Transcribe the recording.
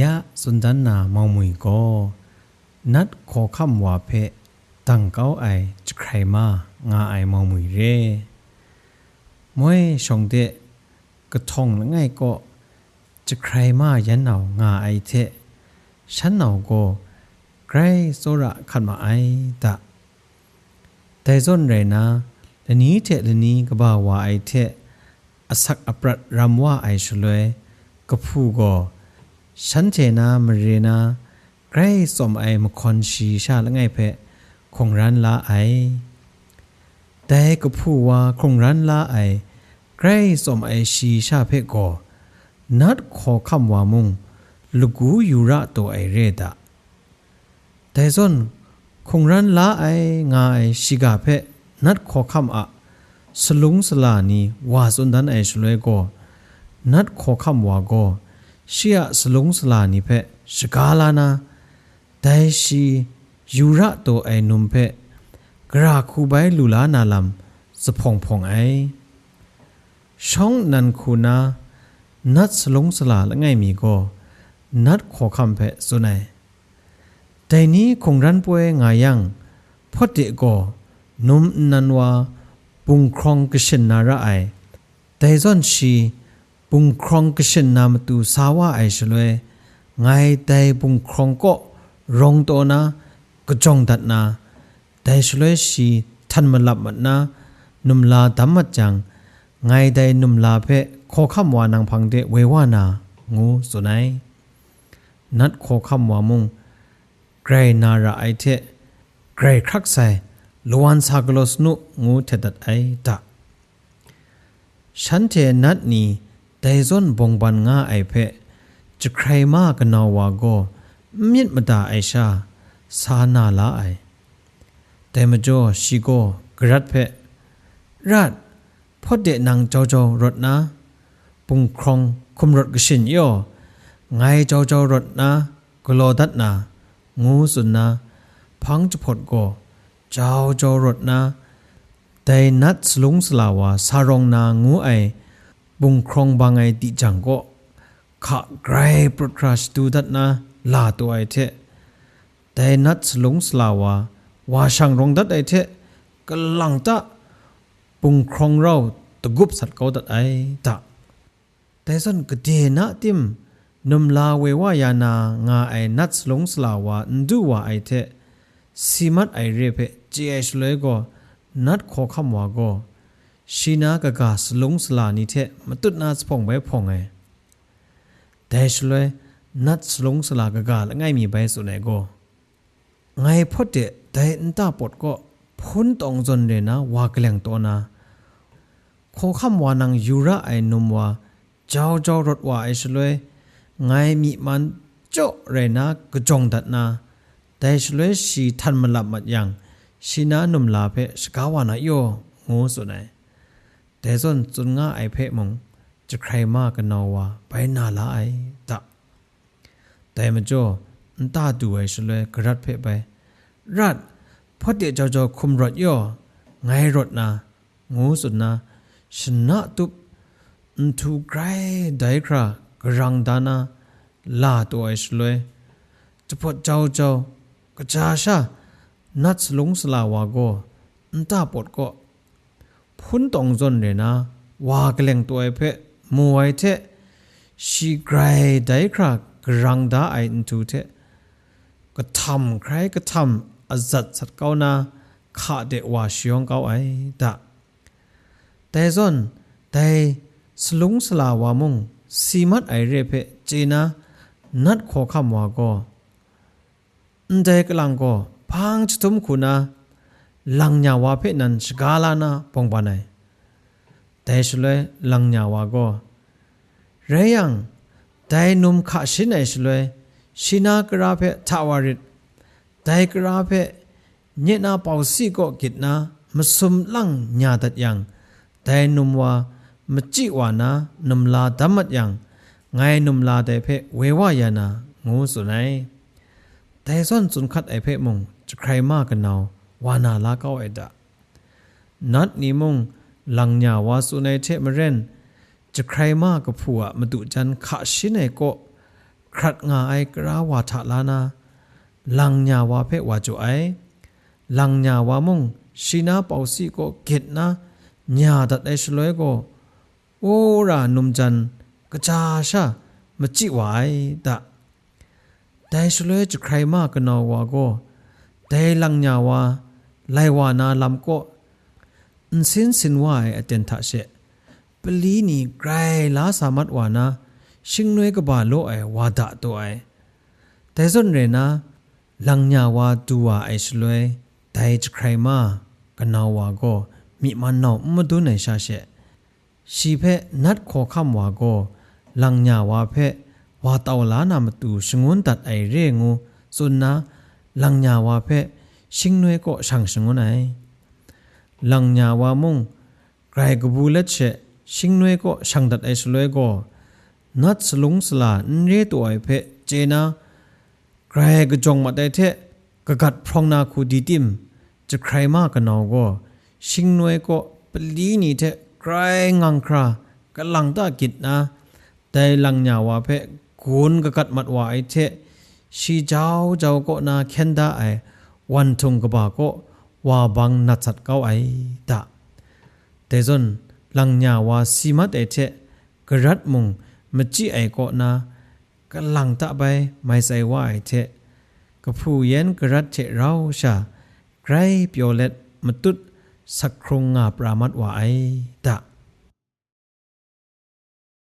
ยะสุนดันนาเมามุยก็นัดขอคำว่าเพตั้งเก้าไอจะใครมางาไอเมามุยเร่มวยชงเดะกระทงละไงก็จะใครมายันเอางาไอเทฉันเอาก็ใครโซระขันมาไอตะแต่ส่วนไรนะและนี้เทและนี้ก็บ่าวว่าไอเทอสักอปรัดรำว่าไอชลวยก็พูก็ฉันเจนามเรนาใครสมไอมคอนชีชาละไงเพะคงรันละไอแต่ก็พูว่าคงรันละไอใครสมไอชีชาเพะก็นัดขอคำว่ามุงลูกูอยู่ระตัวไอเรดะแต่ส่วนคงรันละไองาไอชิกาเพะนัดขอคำอะสลุงสลานีว่าสุนดันไอชลวยก็นัดขอคำว่าก็เชียสลุงสลานีเพะสกาลานาแต่ชียูระตัวไอนุมเพะกราคูใบลูลานาลำสะพงพงไอช่องนันคูนานัดสลุงสลาละไงมีก็นัดขอคำเพะสุนัยแต่นี้คงรันป่วยงายังพอดีก็นุมนันว่าปุงครองกษณนาระไอแต่ส่วนชีปุงครองกษณนามตูสาวะไอชลวยไงแต่ปุงครองก็รองตัวนะก็จงดัดนะแต่ชลวยชีทันมาลับมัดนะนุมลาดัมมัดจังไงแต่นุมลาเพะขอคำว่านังพังเดเววานางูสุนัยนัดขอคำว่ามุงไกรนาระไอเทไกรครักใส่ลวนซากลสนุงูเทดัดไอตะฉันเทนัดนี้แต่ส่วนบงบันงาไอเพะจะใครมากกันนาวาโกมิดมาดาไอชาสานาลาไอแต่มาจ่อชิโกกรัดเพะรัดพอเดนังเจ้าเจ้ารถนะปุงครองคุมรถกสินย่อไงเจ้าเจ้ารถนะกโลดัดนางูสุนนะพังจะพดโกเจ้าเจ้ารถนะแต่นัดสลุงสลาวาสารองนางูไอบุงครองบางไอติจังก็ขะไกรปรดคราชดูดัดนะลาตัวไอเทแต่นัดสลุงสลาวาวาช่างรองดัดไอเทกำลังตะบุงครองเราตะกุบสัตว์เกาดัดไอตะแต่ส่วนกเดนะติมนุมลาเววายานางาไอนัดสลุงสลาวาดูว่าไอเทสีมัดไอเรเพเจไอชเลยก็นัดขอคำว่าก็ชีนากะกาสลุงสลานิเทมาตุดนาสพงใบพงไงแต่ชเลยนัดสลุงสลากะกาละไงมีใบสุนัยก็ไงพอเดแต่อินตาปดก็พ้นตองจนเดนะว่ากแหลงตัวนะขอคำว่านังยูระไอนุมว่าเจ้าเจ้ารถว่าไอชเลยไงมีมันโจเรนะกะจงดัดนาแต่ชเลยชีทันมันลับมัดยังชีนานุมลาเพสกาวานาโยงูสุนัยแต่ส่วนจุนง่าไอเพะมงจะใครมากกันนาวาไปนาลาไอตะแต่มาจ่ออันตาดูไอชเลยกระรัดเพะไปรัดพอเดี๋ยวเจ้าคุมรถย่อไงรถนางูสุดนาชนะตุบอันทูไกรได้ครากรังดานาลาตัวไอชเลยจะพอเจ้ากระจาชานัดสลุงสลาวาโกอันตาปดก็พุนตองจนเลยนะว่ากแหลงตัวไอเพะมวยเทชีไกรได้ครากรังดาไออินทูเทก็ทำใครก็ทำอจัดสัตเกานาขาเดว่าชิองเกาไอดะแต่ส่วนแต่สลุงสลาวามุงสีมัดไอเรเพะเจนะนัดขอคำว่าก็อันใดกลังก็พังจะทุ่มคุณนะลังยาวาเพนันสกาลานาปองปานายแต่ชเลยลังยาวาก็เรียงแต่นุมขาชินไอชเลยชินากราเพทาวาริดแต่กราเพเนนาเปาซีก็กิดนะมาสมลังญาตัดยังแต่นุมว่ามจิวานะนุมลาดัมมัดยังไงนุมลาแต่เพเววายานางูสุนัยแต่ส่วนสุนคัดไอเพมงจะใครมากกันนาววานาลาเก้าไอดะนัดนี้มงลังญาวาสุนัยเทมเรนจะใครมากกับผัวมาดุจันขาชินไอโกใค ครัดงาไอกราวาทะลานาลังญาวาเพวาจุไอลังญาวามงชินาเปาซีก็เกตนะญาดัดไอชลวยก็โอรานุมจันกะจาชามจิวายตะแต่ชลวยจะใครมากกันนาวาก็แต่ลังญาวาไลวานาลำก็สินวายอเตนทะเชปลีนี่ไกรลาสามัดวานาชิงนวยกบาโลไอวาดะตัวไอแต่ส่วนเรนะลังญาวาตัวไอชลวยแต่จะใครมากันนาวาก็มีมันนาวมาดูในชาเชชีเพนัดขอคำว่าก็ลังญาวาเพวาตาวลานามตูชงวนตัดไอเรงูส่วนนะลังญาวาเพชิงนวยก็ช่างชงวนไอลังญาวามงไกรกบูเลตเชชิงนวยก็ช่างตัดไอสลวยก็นัดสลุงสลานเรตัวไอเพเจนะไกรกจงมาได้เทกกัดพรองนาคูดีติมจะใครมากกันนาวก็ชิงนวยก็ปลีนี่เทไกรงังครากำลังตากิดนะแต่ลังญาวาเพกุนกกัดมัดว่าไอเทชีเจ้าก็นาเข็นดาไอวันทุงกบาก็ว่าบังนัดสัดเก้าไอตะแต่จนลังญาวาสีมัดไอเทกรัดมุงมจีไอก็นากำลังตะไปไม่ใส่ว่าไอเทกะผู้เย็นกรัดเทเราชาไกรเปียวเล็ดมตุดสักครงงาปรามัดว่าไอตะ